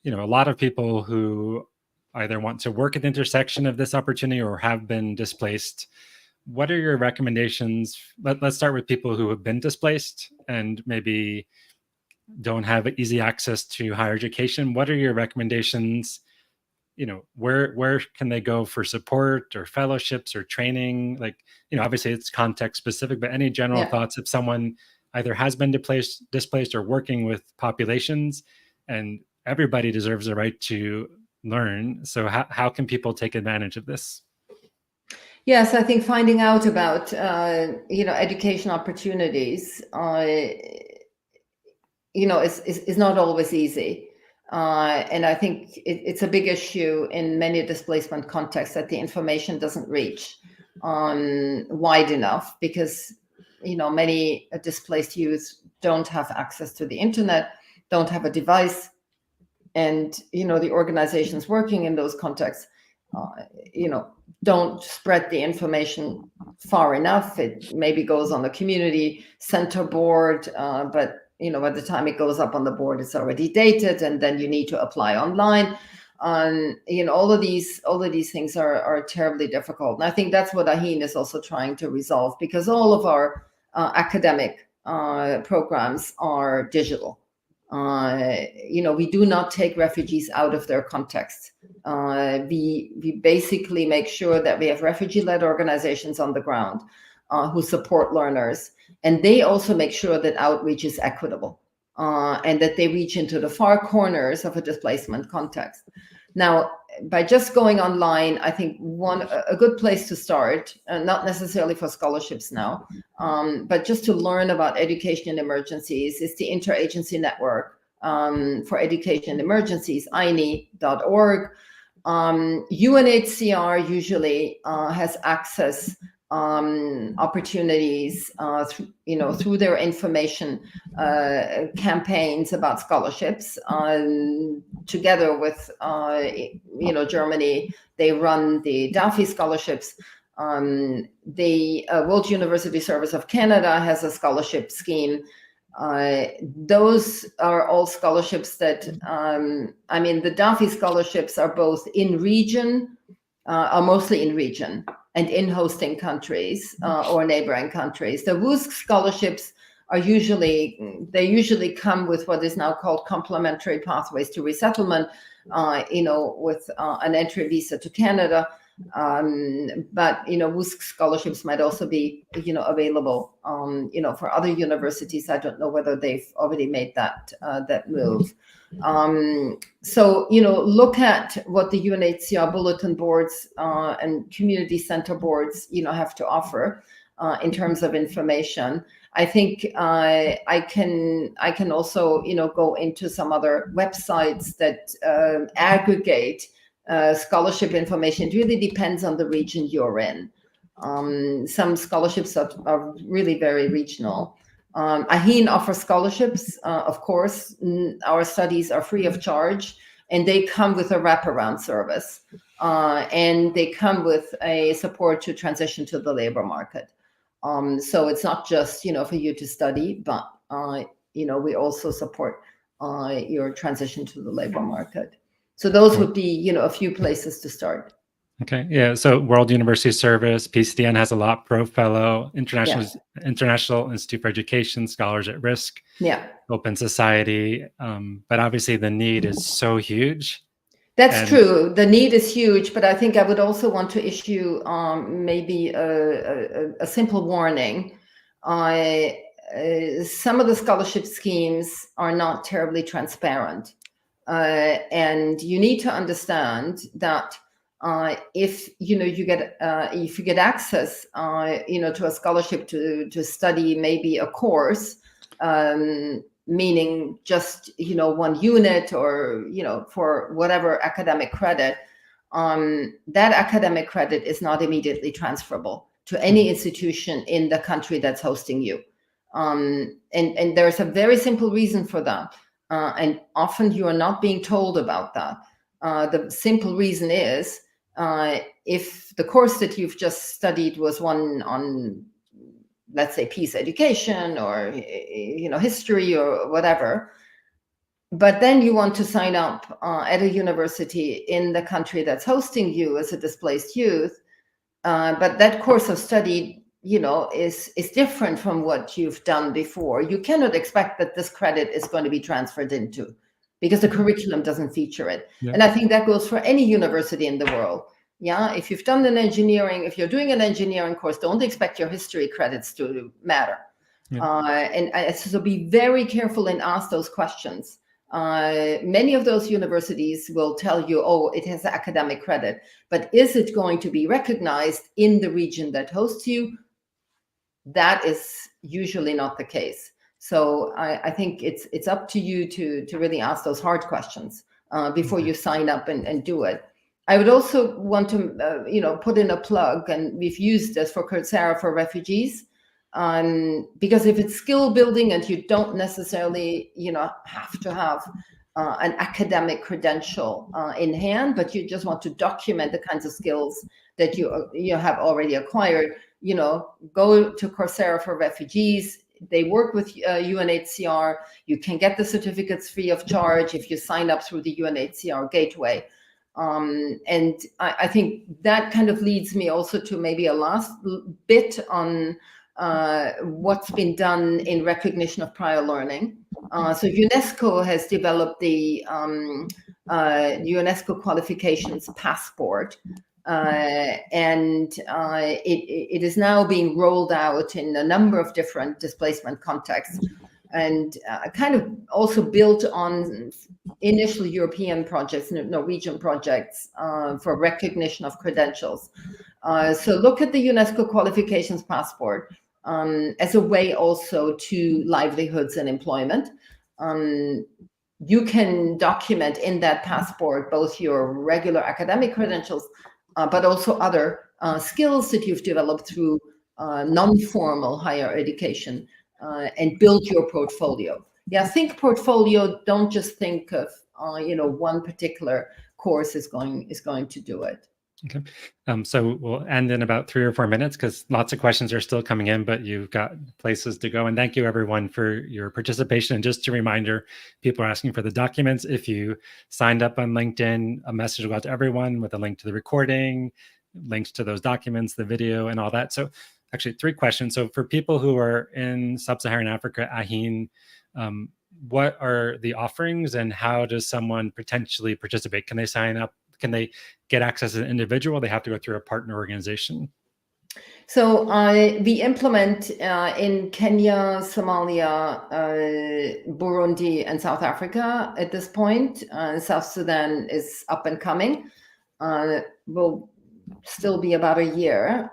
a lot of people who either want to work at the intersection of this opportunity or have been displaced. What are your recommendations? Let's start with people who have been displaced and maybe don't have easy access to higher education. What are your recommendations? Where can they go for support or fellowships or training? Like, obviously it's context specific, but any general thoughts if someone either has been displaced or working with populations, and everybody deserves the right to learn. So how can people take advantage of this? Yes, I think finding out about education opportunities is not always easy, and I think it's a big issue in many displacement contexts that the information doesn't reach wide enough, because many displaced youth don't have access to the internet, don't have a device, and the organizations working in those contexts don't spread the information far enough. It maybe goes on the community center board, but by the time it goes up on the board, it's already dated, and then you need to apply online. All of these things are terribly difficult, and I think that's what AHIN is also trying to resolve, because all of our academic programs are digital. We do not take refugees out of their context. We basically make sure that we have refugee-led organizations on the ground who support learners, and they also make sure that outreach is equitable and that they reach into the far corners of a displacement context. Now, by just going online, I think a good place to start, not necessarily for scholarships now, but just to learn about education in emergencies, is the Interagency Network for Education in Emergencies, INE.org. UNHCR usually has access opportunities through their information campaigns about scholarships. Together with Germany, they run the DAFI scholarships. The World University Service of Canada has a scholarship scheme. Those are all scholarships that, the DAFI scholarships are both in region, are mostly in region and in hosting countries or neighboring countries. The WUSC scholarships are usually come with what is now called complementary pathways to resettlement, with an entry visa to Canada. But WUSC scholarships might also be available for other universities. I don't know whether they've already made that move. So look at what the UNHCR bulletin boards and community center boards have to offer in terms of information. I think I can also go into some other websites that aggregate scholarship information. It really depends on the region you're in. Some scholarships are really very regional. AHEAN offers scholarships, of course. Our studies are free of charge, and they come with a wraparound service, and they come with a support to transition to the labor market. So it's not just for you to study, but we also support your transition to the labor market. So those would be a few places to start. Okay, yeah. So World University Service, PCDN has a lot. Pro Fellow, International Institute for Education, Scholars at Risk, Open Society. But obviously the need is so huge. That's true. The need is huge, but I think I would also want to issue maybe a simple warning. Some of the scholarship schemes are not terribly transparent, and you need to understand that if you get access to a scholarship to study maybe a course, meaning just one unit or for whatever academic credit, that academic credit is not immediately transferable to any institution in the country that's hosting you, and there's a very simple reason for that, and often you are not being told about that. The simple reason is if the course that you've just studied was one on, let's say, peace education or history or whatever, but then you want to sign up at a university in the country that's hosting you as a displaced youth, but that course of study is different from what you've done before. You cannot expect that this credit is going to be transferred into, because the curriculum doesn't feature it. And I think that goes for any university in the world. If you've done if you're doing an engineering course, don't expect your history credits to matter. So be very careful and ask those questions. Many of those universities will tell you, oh, it has academic credit, but is it going to be recognized in the region that hosts you? That is usually not the case. So I think it's up to you to really ask those hard questions before you sign up and do it. I would also want to, put in a plug, and we've used this for Coursera for refugees, because if it's skill building and you don't necessarily, have to have an academic credential in hand, but you just want to document the kinds of skills that you have already acquired, go to Coursera for refugees. They work with UNHCR. You can get the certificates free of charge if you sign up through the UNHCR gateway. And I think that kind of leads me also to maybe a last bit on what's been done in recognition of prior learning. So UNESCO has developed the UNESCO qualifications passport, and it is now being rolled out in a number of different displacement contexts, and kind of also built on initial European projects, Norwegian projects for recognition of credentials. So look at the UNESCO qualifications passport as a way also to livelihoods and employment. You can document in that passport both your regular academic credentials, but also other skills that you've developed through non-formal higher education, and build your portfolio. Think portfolio. Don't just think of one particular course is going to do it. Okay. So we'll end in about 3 or 4 minutes because lots of questions are still coming in, but you've got places to go. And thank you everyone for your participation. And just a reminder, people are asking for the documents. If you signed up on LinkedIn, a message will go out to everyone with a link to the recording, links to those documents, the video, and all that. So actually 3 questions. So for people who are in Sub-Saharan Africa, Ahin, what are the offerings and how does someone potentially participate? Can they sign up? Can they get access as an individual? They have to go through a partner organization. So we implement in Kenya, Somalia, Burundi, and South Africa at this point. South Sudan is up and coming. Will still be about a year.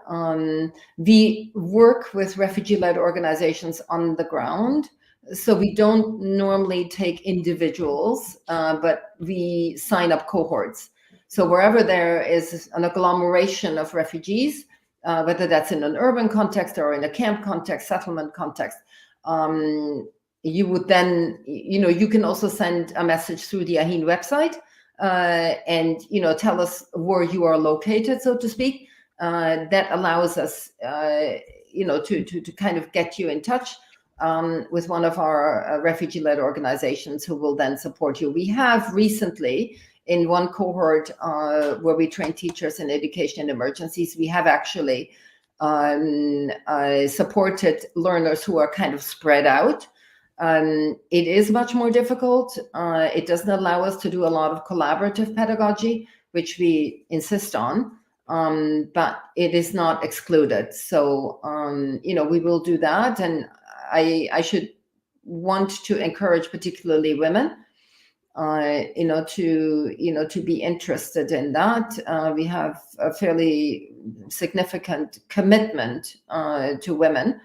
We work with refugee-led organizations on the ground. So we don't normally take individuals, but we sign up cohorts. So wherever there is an agglomeration of refugees, whether that's in an urban context or in a camp context, settlement context, you would then, you can also send a message through the Ahin website and, tell us where you are located, so to speak. That allows us, to kind of get you in touch with one of our refugee-led organizations who will then support you. We have recently, in one cohort where we train teachers in education emergencies, we have actually supported learners who are kind of spread out. It is much more difficult. It doesn't allow us to do a lot of collaborative pedagogy, which we insist on, but it is not excluded. So, we will do that. And I should want to encourage particularly women to be interested in that. We have a fairly significant commitment to women.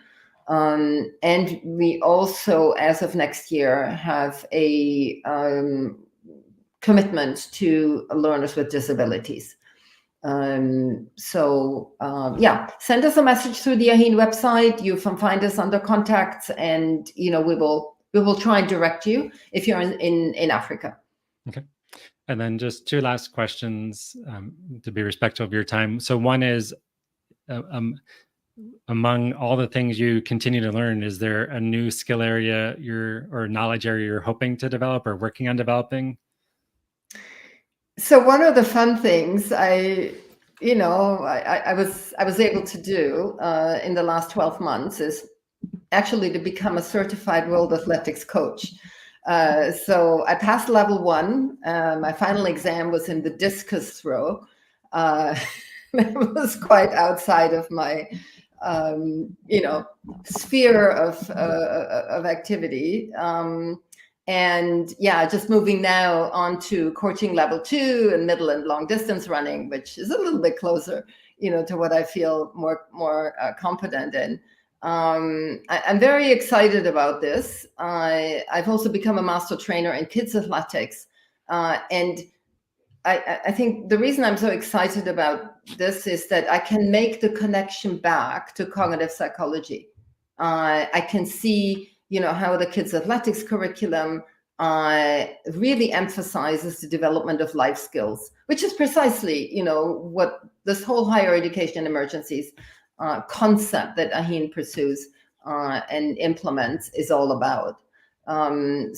And we also, as of next year, have a commitment to learners with disabilities. Send us a message through the Ahin website. You can find us under contacts, and we will try and direct you if you're in Africa. Okay. And then just 2 last questions to be respectful of your time. So one is, among all the things you continue to learn, is there a new skill area or knowledge area you're hoping to develop or working on developing? So one of the fun things I was able to do in the last 12 months is actually to become a certified world athletics coach. So I passed level 1. My final exam was in the discus throw. It was quite outside of my, sphere of activity. Just moving now on to coaching level 2 and middle and long distance running, which is a little bit closer, to what I feel more competent in. I'm very excited about this. I've also become a master trainer in kids athletics. And I think the reason I'm so excited about this is that I can make the connection back to cognitive psychology. I can see, how the kids athletics curriculum really emphasizes the development of life skills, which is precisely, what this whole higher education emergencies concept that Ahin pursues and implements is all about. I'm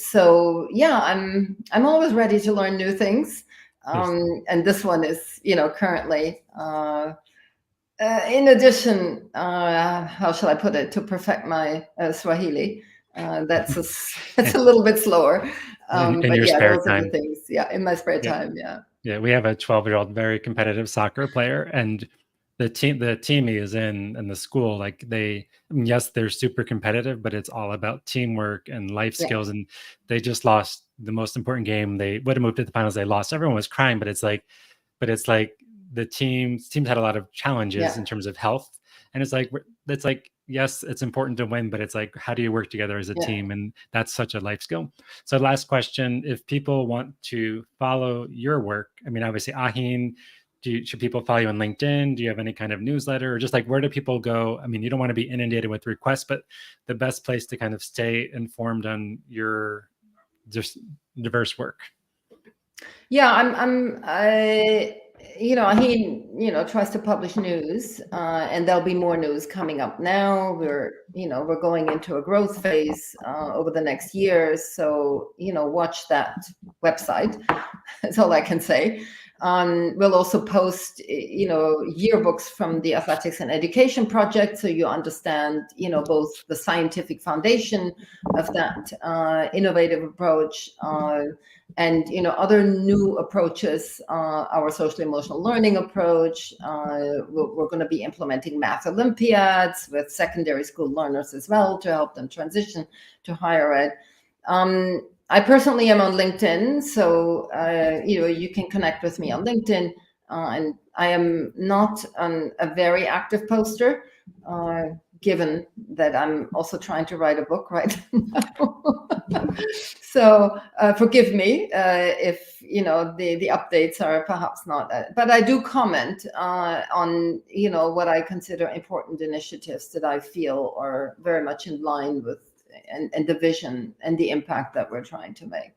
always ready to learn new things. And this one is, currently, in addition, how shall I put it, to perfect my Swahili. That's a little bit slower. In your spare those time. are the things. Yeah, in my spare time. Yeah. Yeah, we have a 12-year-old very competitive soccer player, and the team he is in the school, like yes, they're super competitive, but it's all about teamwork and life skills. And they just lost the most important game. They would have moved to the finals. They lost. Everyone was crying, but it's like the teams had a lot of challenges in terms of health. And it's like, yes, it's important to win, but it's like, how do you work together as a team? And that's such a life skill. So last question, if people want to follow your work, I mean, obviously Ahin, should people follow you on LinkedIn? Do you have any kind of newsletter, or just like, where do people go? I mean, you don't want to be inundated with requests, but the best place to kind of stay informed on your just diverse work. Yeah, he tries to publish news, and there'll be more news coming up now. We're going into a growth phase over the next years. So, watch that website. That's all I can say. We'll also post, yearbooks from the Athletics and Education Project, so you understand, both the scientific foundation of that innovative approach, and other new approaches. Our social emotional learning approach. We're going to be implementing math Olympiads with secondary school learners as well to help them transition to higher ed. I personally am on LinkedIn, so you can connect with me on LinkedIn, and I am not a very active poster, given that I'm also trying to write a book right now. So forgive me if the updates are perhaps not, but I do comment on what I consider important initiatives that I feel are very much in line with and the vision and the impact that we're trying to make.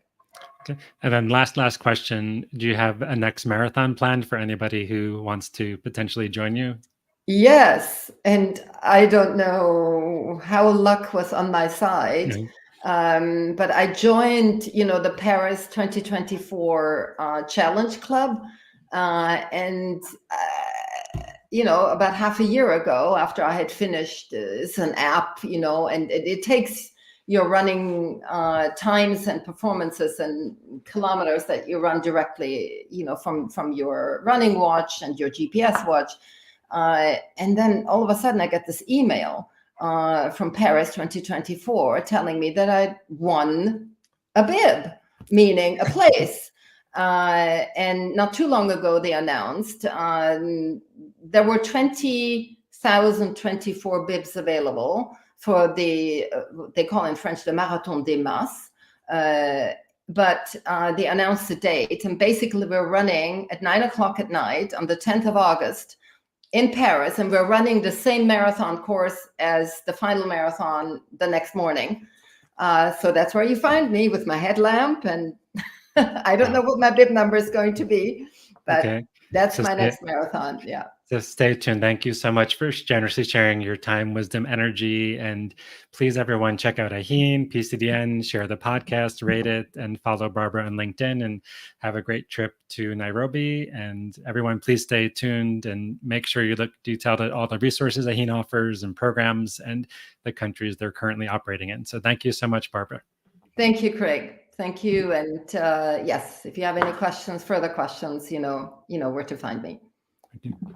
Okay. And then last question, do you have a next marathon planned for anybody who wants to potentially join you? Yes, and I don't know how luck was on my side, but I joined, the Paris 2024 Challenge Club, and about half a year ago, after I had finished, it's an app, and it takes your running times and performances and kilometers that you run directly, from your running watch and your GPS watch. And then all of a sudden I get this email from Paris 2024 telling me that I'd won a bib, meaning a place. And not too long ago, they announced there were 20,024 bibs available for they call in French the Marathon des Masses. But they announced the date, and basically we're running at 9:00 at night on the 10th of August in Paris, and we're running the same marathon course as the final marathon the next morning. So that's where you find me with my headlamp, and I don't know what my bib number is going to be, but that's my next marathon. Yeah. So stay tuned. Thank you so much for generously sharing your time, wisdom, energy. And please, everyone, check out Aheen, PCDN, share the podcast, rate it, and follow Barbara on LinkedIn, and have a great trip to Nairobi. And everyone, please stay tuned and make sure you look detailed at all the resources Aheen offers and programs and the countries they're currently operating in. So thank you so much, Barbara. Thank you, Craig. Thank you. And yes, if you have any questions, further questions, you know where to find me. Thank you.